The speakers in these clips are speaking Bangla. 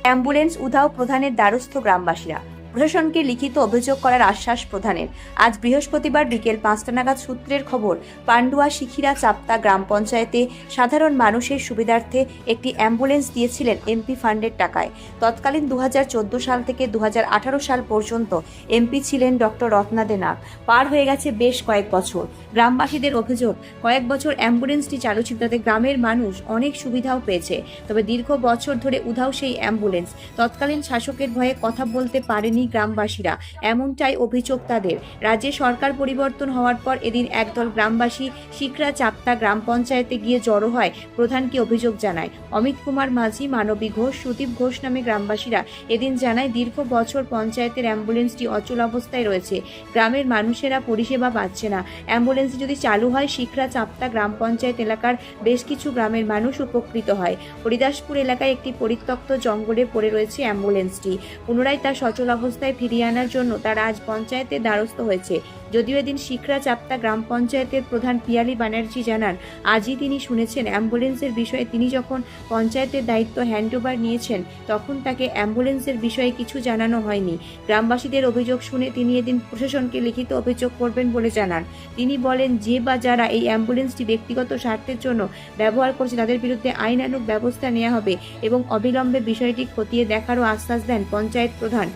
অ্যাম্বুলেন্স উধাও, প্রধানের দ্বারস্থ গ্রামবাসীরা। প্রশাসনকে লিখিত অভিযোগ করার আশ্বাস প্রধানের। আজ বৃহস্পতিবার বিকেল 5টা নাগাদ সূত্রের খবর, পান্ডুয়া শিখিরা চাপ্তা গ্রাম পঞ্চায়েতে সাধারণ মানুষের সুবিধার্থে একটি অ্যাম্বুলেন্স দিয়েছিলেন এমপি ফান্ডের টাকায়। তৎকালীন 2014 সাল থেকে 2018 সাল পর্যন্ত এমপি ছিলেন ডক্টর রত্না দে নাগ। পার হয়ে গেছে বেশ কয়েক বছর। গ্রামবাসীদের অভিযোগ, কয়েক বছর অ্যাম্বুলেন্সটি চালু ছিল, তাতে গ্রামের মানুষ অনেক সুবিধাও পেয়েছে। তবে দীর্ঘ বছর ধরে উধাও সেই অ্যাম্বুলেন্স। তৎকালীন শাসকের ভয়ে কথা বলতে পারেনি গ্রামবাসীরা, এমনটাই অভিযোগ তাদের। রাজ্যে সরকার পরিবর্তন হওয়ার পর এদিন একদল গ্রামবাসী শিখরা চাপ্তা গ্রাম পঞ্চায়েতে গিয়ে জড়ো হয়, প্রধানকে অভিযোগ জানায়। অমিত কুমার মাঝি, মানবী ঘোষ, সুদীপ ঘোষ নামে গ্রামবাসীরা এদিন জানায়, দীর্ঘ বছর পঞ্চায়েতের অ্যাম্বুলেন্সটি অচল অবস্থায় রয়েছে। গ্রামের মানুষেরা পরিষেবা পাচ্ছে না। অ্যাম্বুলেন্সটি যদি চালু হয়, শিখরা চাপ্তা গ্রাম পঞ্চায়েত এলাকার বেশ কিছু গ্রামের মানুষ উপকৃত হয়। হরিদাসপুর এলাকায় একটি পরিত্যক্ত জঙ্গলে পড়ে রয়েছে অ্যাম্বুলেন্সটি। পুনরায় তা সচল অবস্থায় ফিরিয়ে আনার জন্য তারা আজ পঞ্চায়েতের দ্বারস্থ হয়েছে। যদিও এদিন শিখরা চাপ্তা গ্রাম পঞ্চায়েতের প্রধান পিয়ালি ব্যানার্জি জানান, আজই তিনি শুনেছেন অ্যাম্বুলেন্সের বিষয়ে। তিনি যখন পঞ্চায়েতের দায়িত্ব হ্যান্ডওভার নিয়েছেন, তখন তাকে অ্যাম্বুলেন্সের বিষয়ে কিছু জানানো হয়নি। গ্রামবাসীদের অভিযোগ শুনে তিনি এদিন প্রশাসনকে লিখিত অভিযোগ করবেন বলে জানান। তিনি বলেন, যে বা যারা এই অ্যাম্বুলেন্সটি ব্যক্তিগত স্বার্থের জন্য ব্যবহার করছে, তাদের বিরুদ্ধে আইনানুগ ব্যবস্থা নেওয়া হবে এবং অবিলম্বে বিষয়টি খতিয়ে দেখারও আশ্বাস দেন পঞ্চায়েত প্রধান।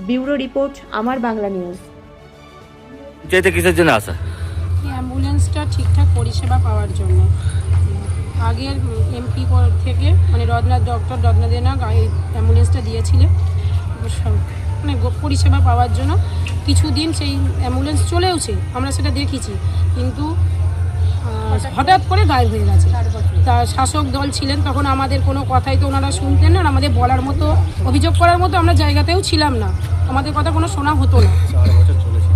ব্যুরো রিপোর্ট, আমার বাংলা নিউজ। কিসের জন্য আসা? অ্যাম্বুলেন্সটা ঠিকঠাক পরিষেবা পাওয়ার জন্য। আগের এমপি থেকে মানে ডক্টর রত্না দে নাগ এই অ্যাম্বুলেন্সটা দিয়েছিলেন মানে পরিষেবা পাওয়ার জন্য। কিছুদিন সেই অ্যাম্বুলেন্স চলেওছে, আমরা সেটা দেখেছি, কিন্তু হঠাৎ করে গায়েব হয়ে গেছে। তার শাসক দল ছিলেন তখন, আমাদের কোনো কথাই তো ওনারা শুনতেন না, আমাদের বলার মতো, অভিযোগ করার মতো আমরা জায়গাতেও ছিলাম না, আমাদের কথা কোনো শোনা হতো না।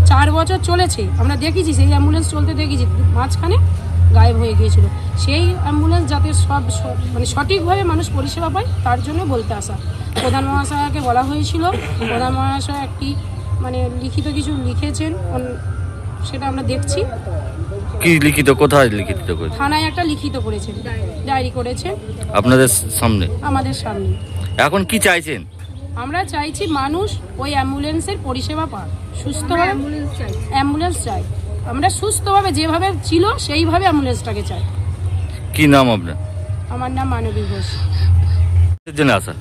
4 বছর চলেছে, আমরা দেখেছি সেই অ্যাম্বুলেন্স চলতে দেখেছি, মাঝখানে গায়েব হয়ে গিয়েছিল। সেই অ্যাম্বুলেন্স যাতে মানে সঠিকভাবে মানুষ পরিষেবা পায়, তার জন্য বলতে আসা। প্রধান মহাশয়কে বলা হয়েছিল, প্রধান মহাশয় একটি মানে লিখিত কিছু লিখেছেন, সেটা আমরা দেখছি। কি লিখিত? কোথায় লিখিত করেছেন? থানায় একটা লিখিত করেছেন, ডায়েরি করেছেন আপনাদের সামনে, আমাদের সামনে। এখন কি চাইছেন? আমরা চাইছি মানুষ ওই অ্যাম্বুলেন্সের পরিষেবা পায়, সুস্থভাবে অ্যাম্বুলেন্স চাই। আমরা সুস্থভাবে যেভাবে ছিল সেইভাবে অ্যাম্বুলেন্সটাকে চাই। কি নাম আপনার? আমার নাম মানবী ঘোষ। কিসের জন্য আসা?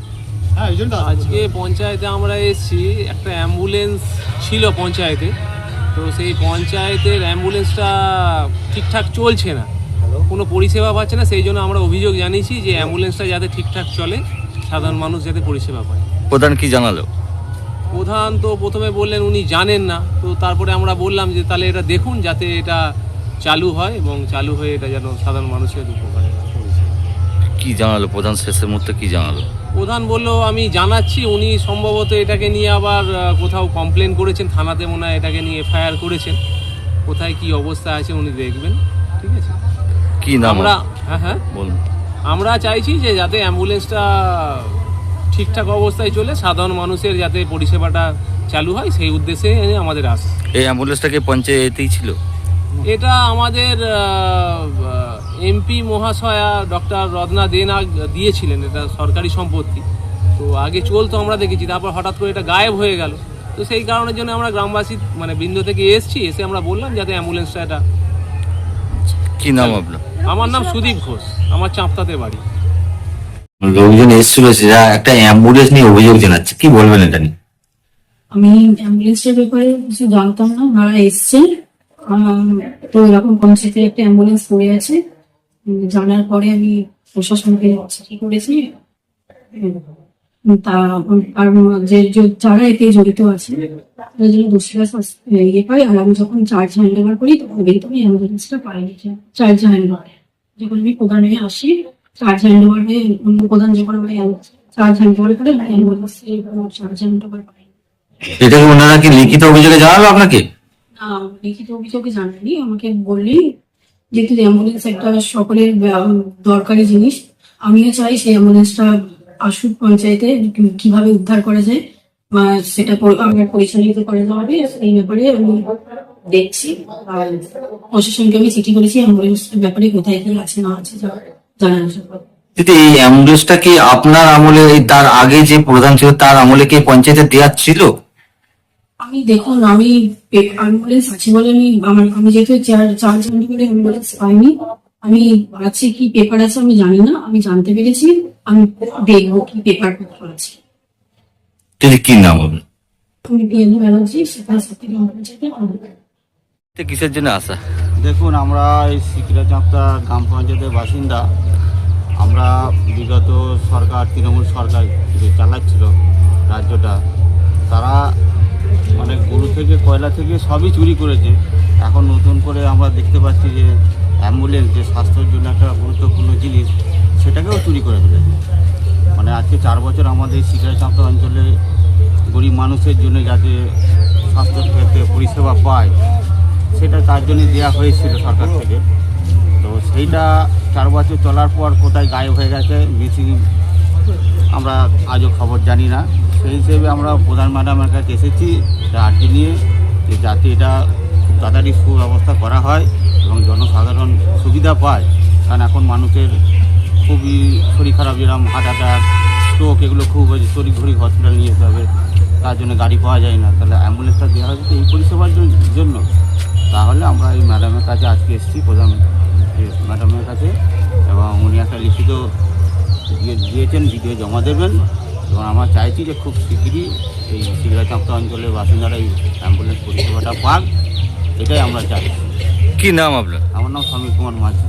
আজকে পঞ্চায়েতে আমরা এসেছি, একটা অ্যাম্বুলেন্স ছিল পঞ্চায়েতে, তো সেই পঞ্চায়েতের অ্যাম্বুলেন্সটা ঠিকঠাক চলছে না, কোনো পরিষেবা পাচ্ছে না। সেই জন্য আমরা অভিযোগ জানিয়েছি যে অ্যাম্বুলেন্সটা যাতে ঠিকঠাক চলে, সাধারণ মানুষ যাতে পরিষেবা পায়। প্রধান কি জানালো? প্রধান তো প্রথমে বললেন উনি জানেন না, তো তারপরে আমরা বললাম যে তাহলে এটা দেখুন যাতে এটা চালু হয় এবং চালু হয়ে এটা যেন সাধারণ মানুষের উপকারে। কি জানালো প্রধান শেষের মুহূর্তে? কি জানালো প্রধান? বলল আমি জানাচ্ছি, উনি সম্ভবত এটাকে নিয়ে আবার কোথাও কমপ্লেন করেছেন, থানাতে মনে হয় এটাকে নিয়ে এফআইআর করেছেন। কোথায় কি অবস্থা আছে উনি দেখবেন, ঠিক আছে? কি নাম? আমরা হ্যাঁ বলুন। আমরা চাইছি যে যাতে অ্যাম্বুলেন্সটা ঠিকঠাক অবস্থায় চলে, সাধারণ মানুষের যাতে পরিষেবাটা চালু হয়, সেই উদ্দেশ্যে আমাদের আস। এই অ্যাম্বুলেন্সটাকে পঞ্চায়েতেই ছিল? এটা আমাদের এমপি মহাশয়া ডক্টর রত্না দে নাগ দিয়েছিলেন, এটা সরকারি সম্পত্তি। তো আগে চলতো আমরা দেখেছি, তারপর হঠাৎ করে এটা গায়েব হয়ে গেল। তো সেই কারণের জন্য আমরা গ্রামবাসী মানে বৃন্দ থেকে এসে আমরা বললাম যাতে অ্যাম্বুলেন্সটা এটা। কি নাম আপনার? আমার নাম সুদীপ ঘোষ, আমার চাঁপতাতে বাড়ি। লোকজন এসেছিল, সেটা একটা অ্যাম্বুলেন্স নিয়ে অভিযোগ জানাচ্ছে, কি বলবেন এটা নিয়ে? আমি অ্যাম্বুলেন্সের ব্যাপারে কিছু জানতাম না, ওনারা এসছেন। তো এরকম পঞ্চায়েতে একটা অ্যাম্বুলেন্স পড়ে আছে, জানার পরে আমি প্রশাসনকে চিঠি করেছি। আর যারা এতে জড়িত আছে তারা যেন দোষীরা ইয়ে পায়। আর আমি যখন চার্জ হ্যান্ড ওভার করি, তখন কিন্তু আমি অ্যাম্বুলেন্সটা পাইনি। চার্জ হ্যান্ড ওভার যখন আমি প্রধান হয়ে আসি, চার্জ হ্যান্ড ওভার হয়ে অন্য প্রধান যখন আমি চার্জ হ্যান্ড ওভার করে অ্যাম্বুলেন্স চার্জ হ্যান্ড ওভার পাই। এটা কি ওনারা কি লিখিত অভিযোগে জানালো আপনাকে? না, লিখিত অভিযোগে জানায়নি, আমাকে বললি যেহেতু অ্যাম্বুলেন্স একটা সকলের দরকারি জিনিস, আমিও চাই সেই অ্যাম্বুলেন্সটা আসুক পঞ্চায়েতে, কিভাবে উদ্ধার করা যায় বা সেটা পরিচালিত করা যাবে এই ব্যাপারে আমি দেখছি। আর প্রশাসনকে আমি চিঠি করেছি অ্যাম্বুলেন্সের ব্যাপারে কোথায় কি আছে না আছে জানানোর জন্য। যদি এই অ্যাম্বুলেন্সটা কি আপনার আমলে, তার আগে যে প্রধান ছিল তার আমলে কি পঞ্চায়েতে দেওয়া ছিল? আমি দেখুন, আমি অ্যাম্বুলেন্স আছে বলে আমি যেহেতু চার জানি বলে অ্যাম্বুলেন্স পাইনি। আমি আছে কি পেপার আছে আমি জানি না, আমি জানতে পেরেছি, আমি দেখবো কি পেপার আছে। যদি কি নাম হবে? আমি পিএনজি ব্যানার্জি, সেটা সত্যি গ্রাম পঞ্চায়েতে কিসের জন্য আসা? দেখুন, আমরা এই সিকিরা চাঁপটা গ্রাম পঞ্চায়েতের বাসিন্দা। আমরা বিগত সরকার, তৃণমূল সরকার যে চালাচ্ছিল রাজ্যটা, তারা মানে গরু থেকে কয়লা থেকে সবই চুরি করেছে। এখন নতুন করে আমরা দেখতে পাচ্ছি যে অ্যাম্বুলেন্স, যে স্বাস্থ্যের জন্য একটা গুরুত্বপূর্ণ জিনিস, সেটাকেও চুরি করে ফেলেছে। মানে আজকে 4 বছর আমাদের সিকিরা চাঁপটা অঞ্চলে গরিব মানুষের জন্য যাতে স্বাস্থ্য ক্ষেত্রে পরিষেবা পায়, সেটা তার জন্য দেওয়া হয়েছিল সরকার থেকে। তো সেইটা 4 বছর চলার পর কোথায় গায়েব হয়ে গেছে, মিসিং, আমরা আজও খবর জানি না। সেই হিসেবে আমরা প্রধান ম্যাডামের কাছে এসেছি আর্জি নিয়ে, যে যাতে এটা খুব তাড়াতাড়ি সুব্যবস্থা করা হয় এবং জনসাধারণ সুবিধা পায়। কারণ এখন মানুষের খুবই শরীর খারাপ, যেরকম হার্ট অ্যাটাক, স্ট্রোক, এগুলো খুব হয়েছে, তড়িঘড়ি হসপিটাল নিয়ে যেতে হবে, তার জন্য গাড়ি পাওয়া যায় না। তাহলে অ্যাম্বুলেন্সটা দেওয়া হয়েছে এই পরিষেবার জন্য। তাহলে আমরা এই ম্যাডামের কাছে আজকে এসেছি, প্রধান ম্যাডামের কাছে, এবং উনি একটা লিখিত দিয়েছেন, ভিডিও জমা দেবেন। এবং আমরা চাইছি যে খুব শিগগিরই এই সিকিরা চাঁপটা অঞ্চলের বাসিন্দারা এই অ্যাম্বুলেন্স পরিষেবাটা পাক, এটাই আমরা চাই। কি নাম আপনার? আমার নাম সমীর কুমার মাঝি।